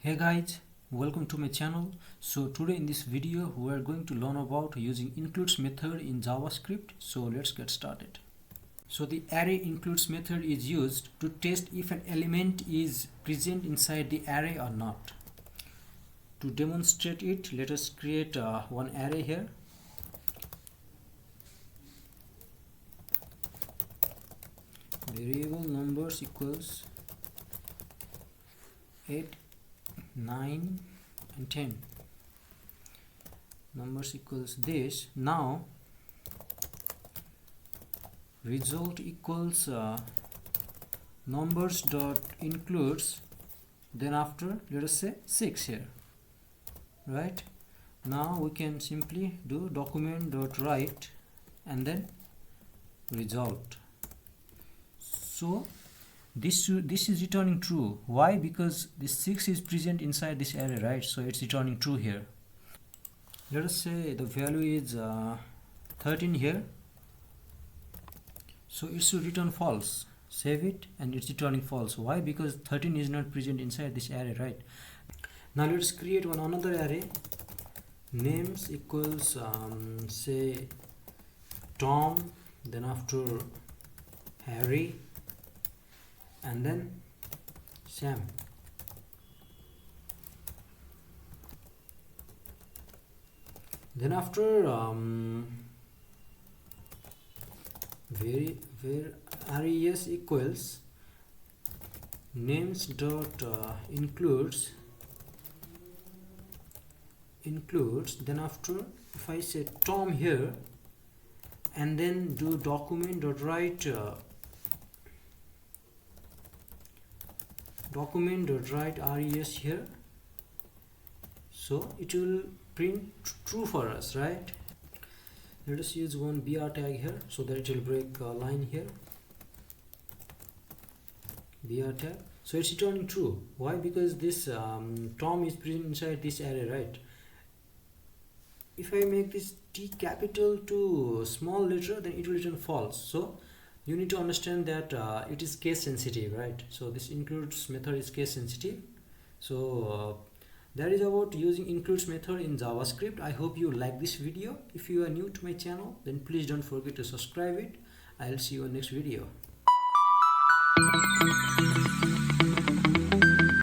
Hey guys, welcome to my channel. So today in this video we are going to learn about using includes method in JavaScript. So let's get started. So the array includes method is used to test if an element is present inside the array or not. To demonstrate it, let us create one array here. Variable numbers equals 8, 9 and 10. Numbers equals this. Now result equals numbers dot includes, then after let us say 6 here, right? Now we can simply do document dot write and then result. So this is returning true. Why? Because this 6 is present inside this array, right? So it's returning true here. Let us say the value is 13 here, so it should return false. Save it and it's returning false. Why? Because 13 is not present inside this array, right? Now let's create another array. Names equals say Tom, then after Harry and then Sam. Then after where res equals names dot includes, then after if I say Tom here and then do document dot write res here, so it will print true for us, right? Let us use one br tag here so that it will break a line here. Br tag, so it's returning true. Why? Because this Tom is present inside this array, right? If I make this T capital to small letter, then it will return false. So you need to understand that it is case sensitive, right? So this includes method is case sensitive. So that is about using includes method in JavaScript. I hope you like this video. If you are new to my channel, then please don't forget to subscribe it. I'll see you in next video.